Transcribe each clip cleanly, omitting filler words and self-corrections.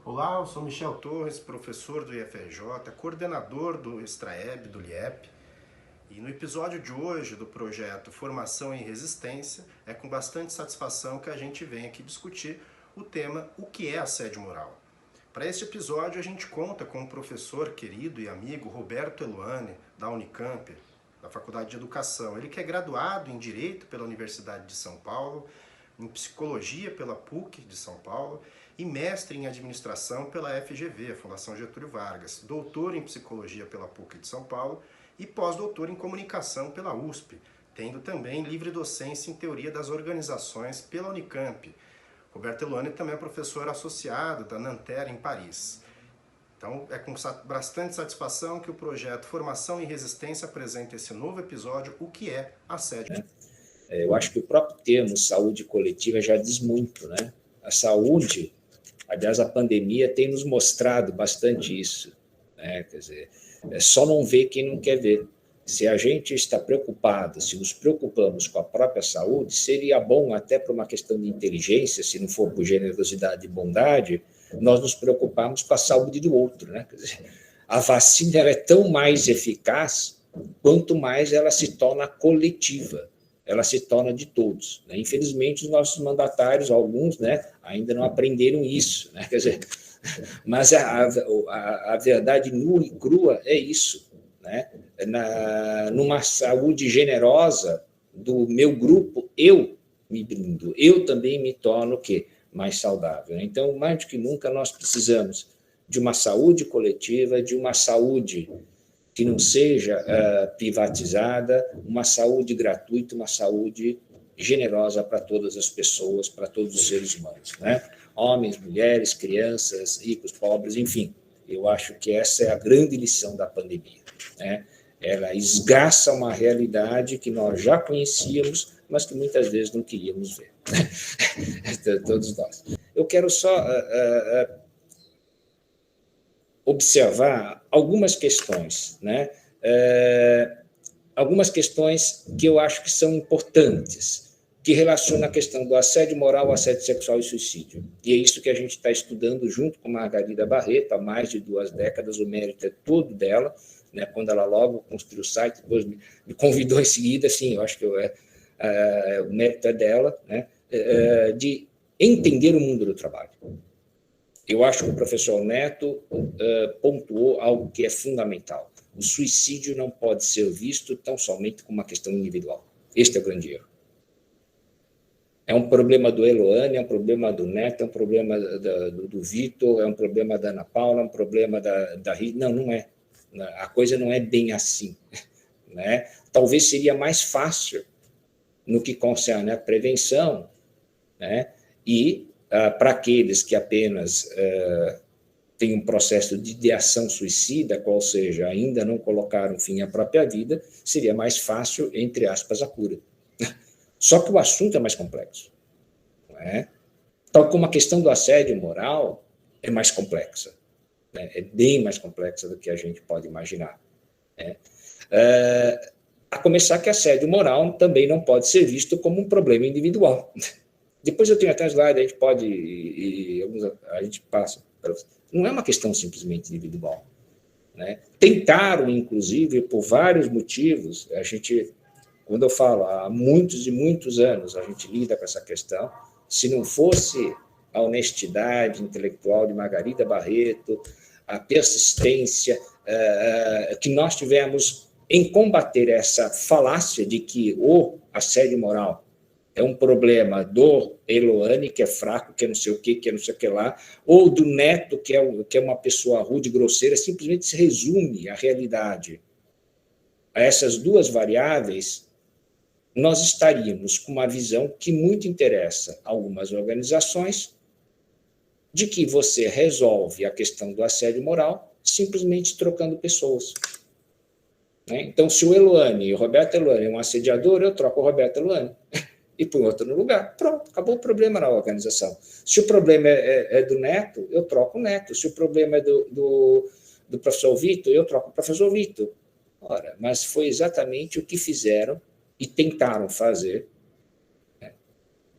Olá, eu sou Michel Torres, professor do IFRJ, coordenador do Extraeb, do LIEP. E no episódio de hoje do projeto Formação em Resistência, é com bastante satisfação que a gente vem aqui discutir o tema O que é assédio moral? Para este episódio, a gente conta com o professor querido e amigo Roberto Eluane, da Unicamp, da Faculdade de Educação. Ele que é graduado em Direito pela Universidade de São Paulo, em Psicologia pela PUC de São Paulo e mestre em Administração pela FGV, Fundação Getúlio Vargas, doutor em Psicologia pela PUC de São Paulo e pós-doutor em Comunicação pela USP, tendo também livre docência em Teoria das Organizações pela Unicamp. Roberto Eluane também é professor associado da Nanterre em Paris. Então, é com bastante satisfação que o projeto Formação em Resistência apresenta esse novo episódio, O que é assédio. Eu acho que o próprio termo saúde coletiva já diz muito, né? A saúde, aliás, a pandemia tem nos mostrado bastante isso, né? Quer dizer, só não vê quem não quer ver. Se a gente está preocupado, se nos preocupamos com a própria saúde, seria bom até por uma questão de inteligência, se não for por generosidade e bondade, nós nos preocuparmos com a saúde do outro, né? Quer dizer, a vacina ela é tão mais eficaz quanto mais ela se torna coletiva. Ela se torna de todos, né? Infelizmente, os nossos mandatários, alguns, né, ainda não aprenderam isso, né? Quer dizer, mas a verdade nua e crua é isso, né? Numa saúde generosa do meu grupo, eu me brindo, eu também me torno o quê? Mais saudável. Então, mais do que nunca, nós precisamos de uma saúde coletiva, de uma saúde que não seja privatizada, uma saúde gratuita, uma saúde generosa para todas as pessoas, para todos os seres humanos, né? Homens, mulheres, crianças, ricos, pobres, enfim. Eu acho que essa é a grande lição da pandemia, né? Ela esgaça uma realidade que nós já conhecíamos, mas que muitas vezes não queríamos ver. Todos nós. Eu quero só observar algumas questões, né? Algumas questões que eu acho que são importantes, que relacionam a questão do assédio moral, assédio sexual e suicídio. E é isso que a gente está estudando junto com Margarida Barreto há mais de 2 décadas, o mérito é todo dela, né? Quando ela logo construiu o site, depois me convidou em seguida, assim, eu acho que o mérito é dela, né? De entender o mundo do trabalho. Eu acho que o professor Neto pontuou algo que é fundamental. O suicídio não pode ser visto tão somente como uma questão individual. Este é o grande erro. É um problema do Eluane, é um problema do Neto, é um problema do Vitor, é um problema da Ana Paula, é um problema da Rita. Não, não é. A coisa não é bem assim, né? Talvez seria mais fácil no que concerne a prevenção, né? E para aqueles que apenas têm um processo de ideação suicida, qual seja, ainda não colocaram fim à própria vida, seria mais fácil, entre aspas, a cura. Só que o assunto é mais complexo, não é? Tal como a questão do assédio moral é mais complexa, né? É bem mais complexa do que a gente pode imaginar, né? A começar que assédio moral também não pode ser visto como um problema individual. Depois eu tenho até slide, a gente pode, a gente passa. Não é uma questão simplesmente individual, né? Tentaram, inclusive, por vários motivos, a gente, quando eu falo, há muitos e muitos anos a gente lida com essa questão, se não fosse a honestidade intelectual de Margarida Barreto, a persistência que nós tivemos em combater essa falácia de que o assédio moral é um problema do Eluane, que é fraco, que é não sei o que é não sei o que lá, ou do Neto, que é uma pessoa rude, grosseira, simplesmente se resume a realidade. A essas 2 variáveis, nós estaríamos com uma visão que muito interessa a algumas organizações, de que você resolve a questão do assédio moral simplesmente trocando pessoas, né? Então, se o Eluane, o Roberto Eluane é um assediador, eu troco o Roberto Eluane e põe outro no lugar. Pronto, acabou o problema na organização. Se o problema é do Neto, eu troco o Neto. Se o problema é do professor Vitor, eu troco o professor Vitor. Ora, mas foi exatamente o que fizeram e tentaram fazer, né,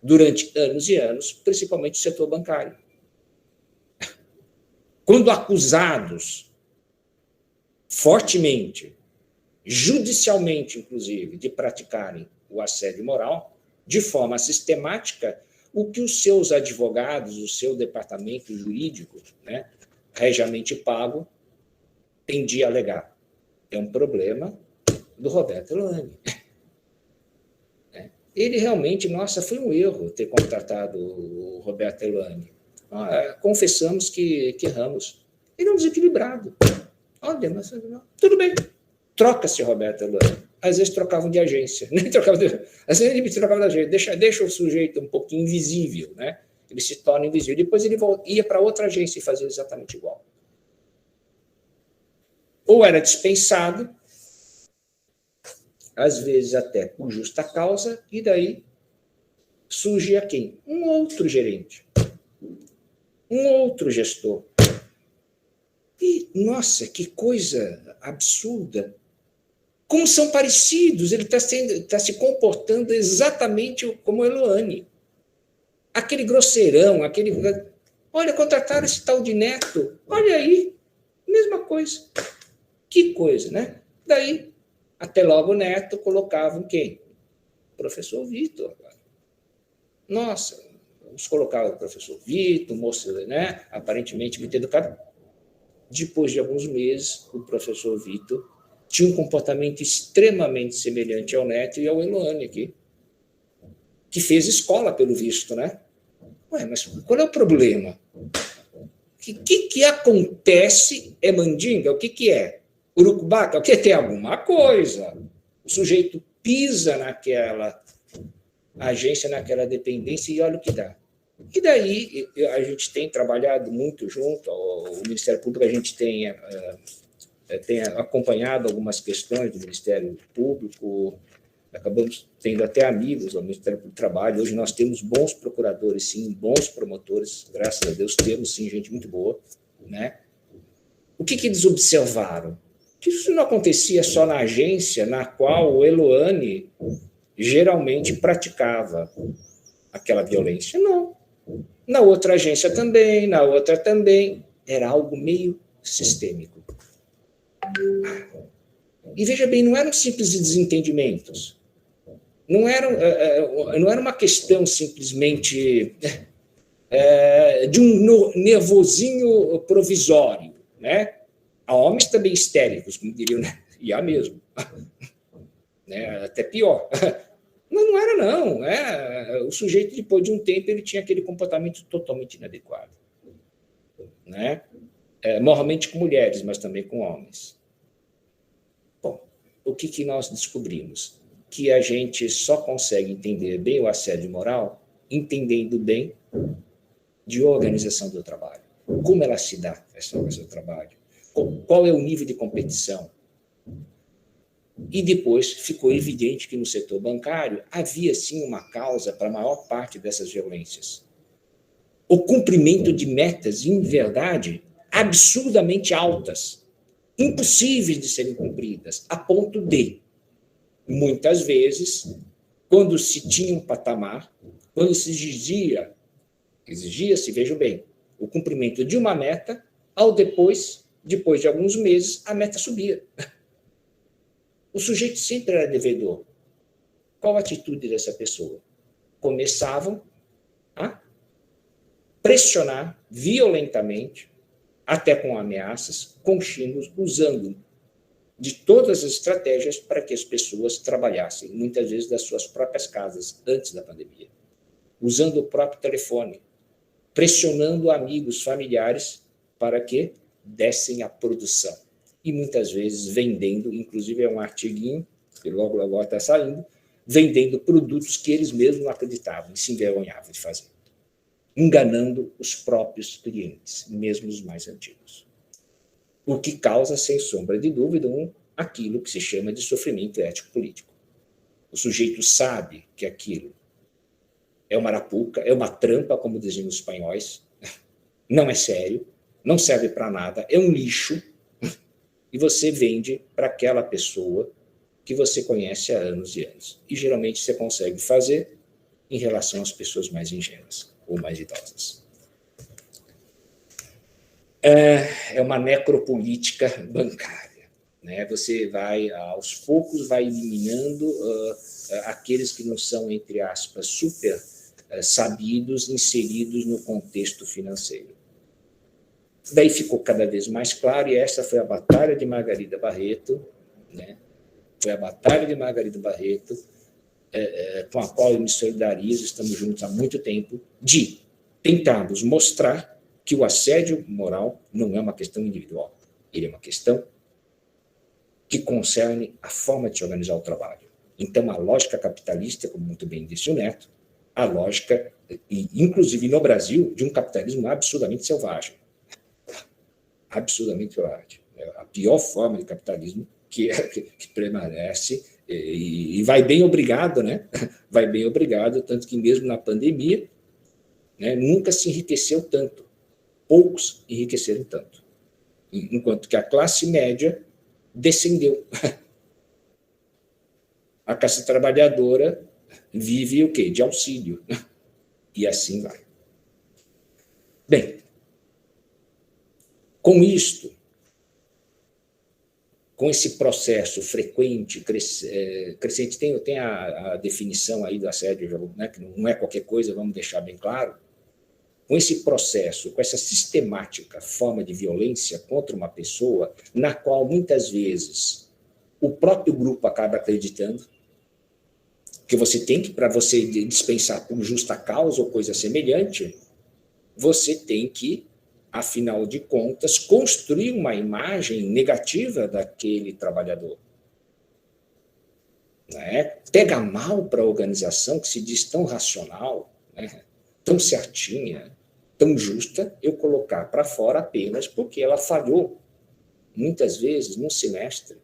durante anos e anos, principalmente o setor bancário. quando acusados fortemente, judicialmente, inclusive, de praticarem o assédio moral, de forma sistemática, o que os seus advogados, o seu departamento jurídico, né, regiamente pago, tendia a alegar. É um problema do Roberto Elani. Ele realmente, nossa, foi um erro ter contratado o Roberto Elani. Confessamos que erramos. Ele é um desequilibrado. Olha, mas tudo bem. Troca-se Roberto Elani. Às vezes trocavam de agência. Nem trocava às vezes ele trocava de agência. Deixa o sujeito um pouquinho invisível, né? Ele se torna invisível. Depois ele ia para outra agência e fazia exatamente igual. Ou era dispensado, às vezes até por justa causa, e daí surgia quem? Um outro gerente, um outro gestor. E, nossa, que coisa absurda. Como são parecidos, ele está se comportando exatamente como o Elani. Aquele grosseirão, olha, contrataram esse tal de Neto, olha aí, mesma coisa. Que coisa, né? Daí, até logo Neto colocavam quem? O professor Vitor. Nossa, os colocavam o professor Vitor, moço, né? Aparentemente muito educado. Depois de alguns meses, o professor Vitor tinha um comportamento extremamente semelhante ao Neto e ao Elani aqui, que fez escola, pelo visto, né? Ué, mas qual é o problema? O que acontece? É mandinga? O que é? Urucubaca? O que tem alguma coisa? O sujeito pisa naquela agência, naquela dependência e olha o que dá. E daí a gente tem trabalhado muito junto, o Ministério Público, a gente tem acompanhado algumas questões do Ministério Público, acabamos tendo até amigos ao Ministério do Trabalho. Hoje nós temos bons procuradores, sim, bons promotores, graças a Deus temos, sim, gente muito boa, né? O que eles observaram? Que isso não acontecia só na agência na qual o Elani geralmente praticava aquela violência, não. Na outra agência também, na outra também, era algo meio sistêmico. E veja bem, não eram simples desentendimentos. Não era uma questão simplesmente de um nervosinho provisório, né? Há homens também histéricos, como diriam, né? E há mesmo. Né? Até pior. Não era, não. O sujeito, depois de um tempo, ele tinha aquele comportamento totalmente inadequado. Né? Normalmente com mulheres, mas também com homens. Bom, o que nós descobrimos? Que a gente só consegue entender bem o assédio moral entendendo bem de organização do trabalho. Como ela se dá, essa organização do trabalho? Qual é o nível de competição? E depois ficou evidente que no setor bancário havia, sim, uma causa para a maior parte dessas violências. O cumprimento de metas, em verdade, absurdamente altas, impossíveis de serem cumpridas, a ponto de, muitas vezes, quando se tinha um patamar, quando se exigia-se, vejam bem, o cumprimento de uma meta, depois de alguns meses, a meta subia. O sujeito sempre era devedor. Qual a atitude dessa pessoa? Começavam a pressionar violentamente, até com ameaças, com xingos, usando de todas as estratégias para que as pessoas trabalhassem, muitas vezes das suas próprias casas, antes da pandemia, usando o próprio telefone, pressionando amigos, familiares, para que dessem a produção. E muitas vezes vendendo, inclusive é um artiguinho, que logo está saindo, vendendo produtos que eles mesmos não acreditavam e se envergonhavam de fazer, enganando os próprios clientes, mesmo os mais antigos. O que causa, sem sombra de dúvida, aquilo que se chama de sofrimento ético-político. O sujeito sabe que aquilo é uma arapuca, é uma trampa, como diziam os espanhóis, não é sério, não serve para nada, é um lixo, e você vende para aquela pessoa que você conhece há anos e anos. E geralmente você consegue fazer em relação às pessoas mais ingênuas ou mais idosas. é uma necropolítica bancária, né? Você vai, aos poucos, vai eliminando aqueles que não são, entre aspas, super sabidos, inseridos no contexto financeiro. Daí ficou cada vez mais claro, e essa foi a batalha de Margarida Barreto, né? Foi a batalha de Margarida Barreto, com a qual eu me solidarizo, estamos juntos há muito tempo, de tentarmos mostrar que o assédio moral não é uma questão individual, ele é uma questão que concerne a forma de se organizar o trabalho. Então, a lógica capitalista, como muito bem disse o Neto, a lógica, inclusive no Brasil, de um capitalismo absurdamente selvagem. Absurdamente selvagem. É a pior forma de capitalismo que permanece e vai bem obrigado, né? Vai bem obrigado, tanto que mesmo na pandemia, né, nunca se enriqueceu tanto. Poucos enriqueceram tanto. Enquanto que a classe média descendeu. A classe trabalhadora vive o quê? De auxílio. E assim vai. Bem, com isto, com esse processo frequente, crescente, tem a definição aí do assédio, né, que não é qualquer coisa, vamos deixar bem claro. Com esse processo, com essa sistemática forma de violência contra uma pessoa, na qual muitas vezes o próprio grupo acaba acreditando que você tem que, para você dispensar por justa causa ou coisa semelhante, você tem que, afinal de contas, construir uma imagem negativa daquele trabalhador. Né? Pega mal para a organização que se diz tão racional, né? Tão certinha, tão justa, eu colocar para fora apenas porque ela falhou, muitas vezes, num semestre,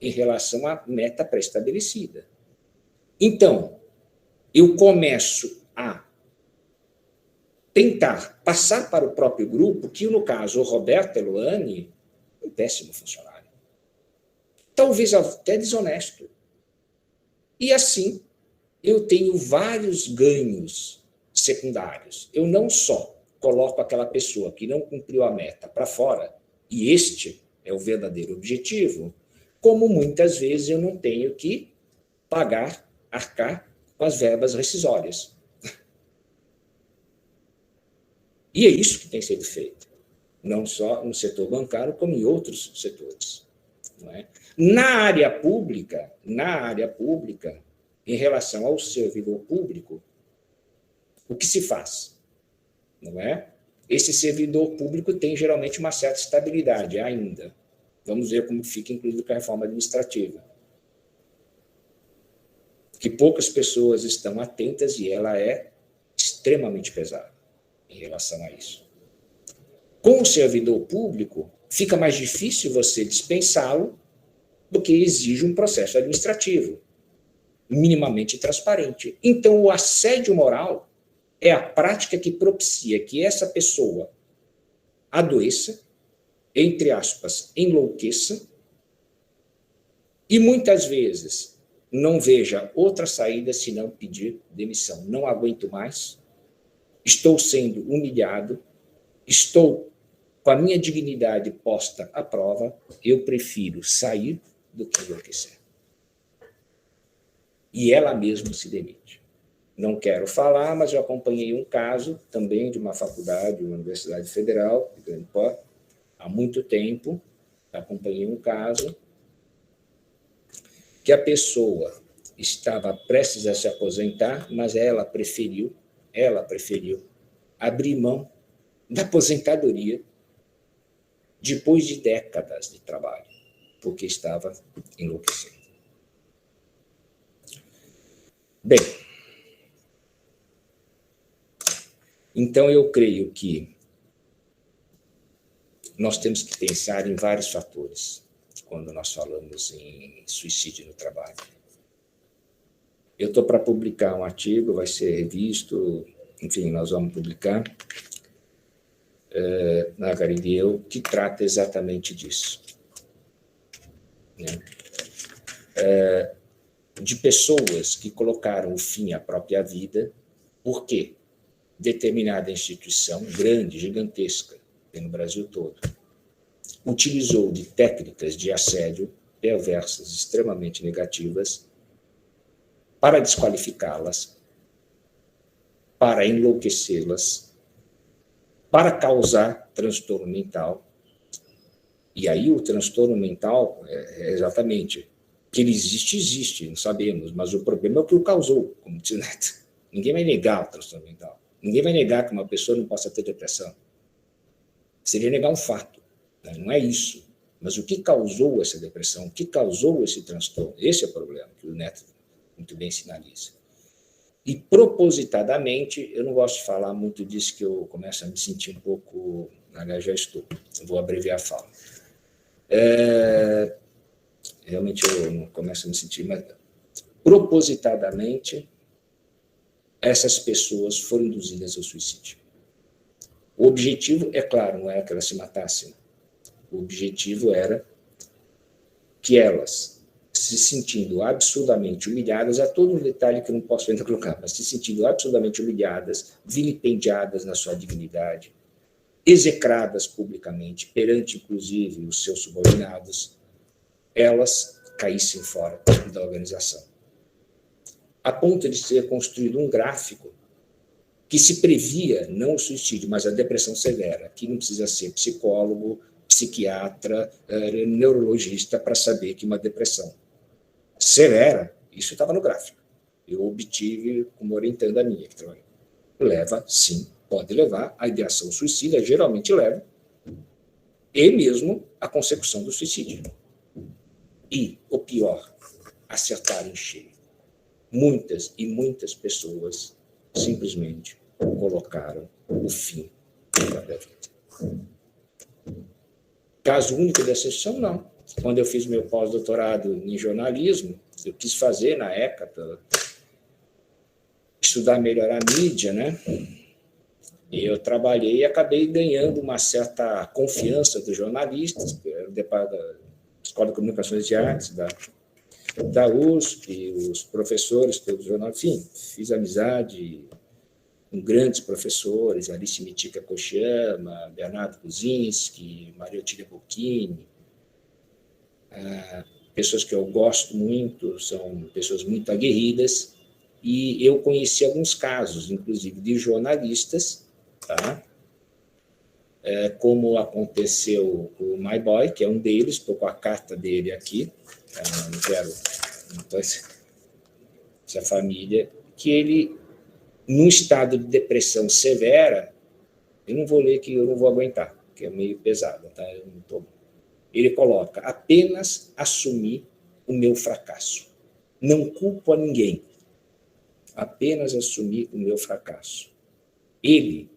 em relação à meta pré-estabelecida. Então, eu começo a tentar passar para o próprio grupo, que no caso o Roberto Eluani, um péssimo funcionário, talvez até desonesto. E assim, eu tenho vários ganhos secundários. Eu não só coloco aquela pessoa que não cumpriu a meta para fora, e este é o verdadeiro objetivo, como muitas vezes eu não tenho que pagar, arcar com as verbas rescisórias. E é isso que tem sido feito, não só no setor bancário, como em outros setores. Não é? Na área pública, em relação ao servidor público, o que se faz? Não é? Esse servidor público tem geralmente uma certa estabilidade ainda. Vamos ver como fica, inclusive, com a reforma administrativa. Que poucas pessoas estão atentas e ela é extremamente pesada em relação a isso. Com o servidor público, fica mais difícil você dispensá-lo do que exige um processo administrativo minimamente transparente. Então, o assédio moral é a prática que propicia que essa pessoa adoeça, entre aspas, enlouqueça, e muitas vezes não veja outra saída senão pedir demissão. Não aguento mais, estou sendo humilhado, estou com a minha dignidade posta à prova, eu prefiro sair do que enlouquecer. E ela mesma se demite. Não quero falar, mas eu acompanhei um caso também de uma faculdade, uma universidade federal, de Grande Porte, há muito tempo, acompanhei um caso que a pessoa estava prestes a se aposentar, mas ela preferiu abrir mão da aposentadoria depois de décadas de trabalho, porque estava enlouquecendo. Bem, então eu creio que nós temos que pensar em vários fatores quando nós falamos em suicídio no trabalho. Eu estou para publicar um artigo, vai ser revisto, enfim, nós vamos publicar, Margarida e eu, que trata exatamente disso. Né? De pessoas que colocaram o fim à própria vida porque determinada instituição, grande, gigantesca, tem no Brasil todo, utilizou de técnicas de assédio perversas, extremamente negativas, para desqualificá-las, para enlouquecê-las, para causar transtorno mental. E aí o transtorno mental é exatamente que ele existe, não sabemos, mas o problema é o que o causou, como diz o Neto. Ninguém vai negar o transtorno mental. Ninguém vai negar que uma pessoa não possa ter depressão. Seria negar um fato, né? Não é isso. Mas o que causou essa depressão, o que causou esse transtorno? Esse é o problema que o Neto muito bem sinaliza. E propositadamente, eu não gosto de falar muito disso, que eu começo a me sentir um pouco, aliás, já estou, vou abreviar a fala. Realmente eu não começo a me sentir, mas propositadamente, essas pessoas foram induzidas ao suicídio. O objetivo, é claro, não era que elas se matassem. O objetivo era que elas, se sentindo absurdamente humilhadas, há todo um detalhe que eu não posso ainda colocar, mas se sentindo absurdamente humilhadas, vilipendiadas na sua dignidade, execradas publicamente, perante, inclusive, os seus subordinados, elas caíssem fora da organização. A ponto de ser construído um gráfico que se previa não o suicídio, mas a depressão severa, que não precisa ser psicólogo, psiquiatra, neurologista para saber que uma depressão severa, isso estava no gráfico. Eu obtive como orientando a minha, que trabalhou. Leva, sim, pode levar à ideação suicida, geralmente leva, e mesmo à consecução do suicídio. E, o pior, acertar em cheio. Muitas e muitas pessoas simplesmente colocaram o fim na própria vida. Caso único dessa exceção, não. Quando eu fiz meu pós-doutorado em jornalismo, eu quis fazer, na época, estudar melhor a mídia, né? E eu trabalhei e acabei ganhando uma certa confiança dos jornalistas, da Escola de Comunicações de Artes, da USP, os professores, todos os jornalistas, enfim, fiz amizade com grandes professores, Alice Mitica Kochiyama, Bernardo Kuzinski, Maria Otília Bocchini, pessoas que eu gosto muito, são pessoas muito aguerridas, e eu conheci alguns casos, inclusive, de jornalistas, tá? Como aconteceu com o My Boy, que é um deles, estou com a carta dele aqui, não quero, então, essa família, que ele, num estado de depressão severa, eu não vou ler que eu não vou aguentar, que é meio pesado, tá? Eu não tô... Ele coloca, apenas assumir o meu fracasso. Não culpo a ninguém. Apenas assumir o meu fracasso. Ele,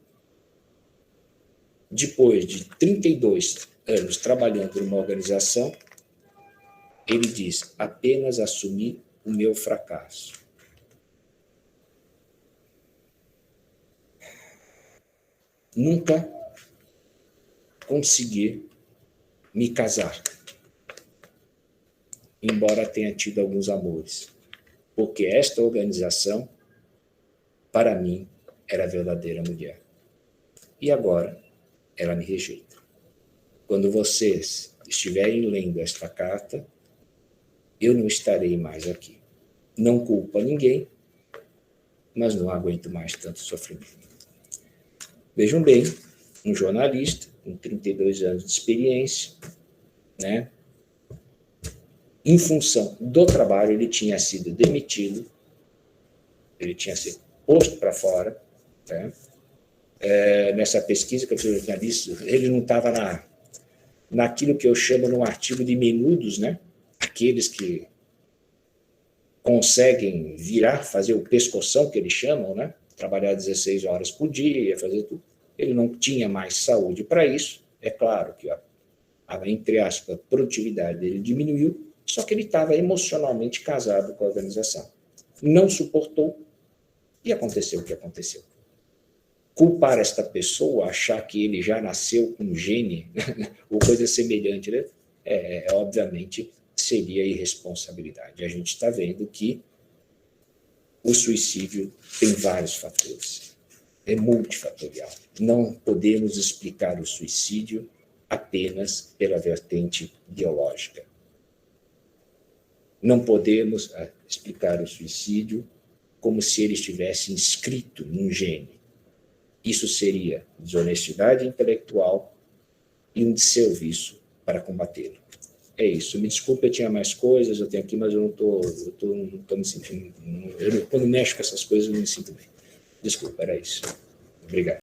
depois de 32 anos trabalhando numa organização, ele diz, apenas assumir o meu fracasso. Nunca consegui me casar, embora tenha tido alguns amores, porque esta organização, para mim, era a verdadeira mulher. E agora, ela me rejeita. Quando vocês estiverem lendo esta carta, eu não estarei mais aqui. Não culpo a ninguém, mas não aguento mais tanto sofrimento. Vejam bem, um jornalista com 32 anos de experiência, né? Em função do trabalho, ele tinha sido demitido, ele tinha sido posto para fora, né? Nessa pesquisa que eu fiz jornalista, ele não estava naquilo que eu chamo num artigo de menudos, né? Aqueles que conseguem virar, fazer o pescoção, que eles chamam, né? Trabalhar 16 horas por dia, fazer tudo. Ele não tinha mais saúde para isso. É claro que, entre aspas, a produtividade dele diminuiu, só que ele estava emocionalmente casado com a organização. Não suportou e aconteceu o que aconteceu. Culpar esta pessoa, achar que ele já nasceu com um gene ou coisa semelhante, né? Obviamente, seria irresponsabilidade. A gente está vendo que o suicídio tem vários fatores. é multifatorial. Não podemos explicar o suicídio apenas pela vertente biológica. Não podemos explicar o suicídio como se ele estivesse inscrito num gene. Isso seria desonestidade intelectual e um desserviço para combatê-lo. É isso. Me desculpe, eu tinha mais coisas, eu tenho aqui, mas eu não estou me sentindo... Quando mexo com essas coisas, eu não me sinto bem. Desculpa, era isso. Obrigado.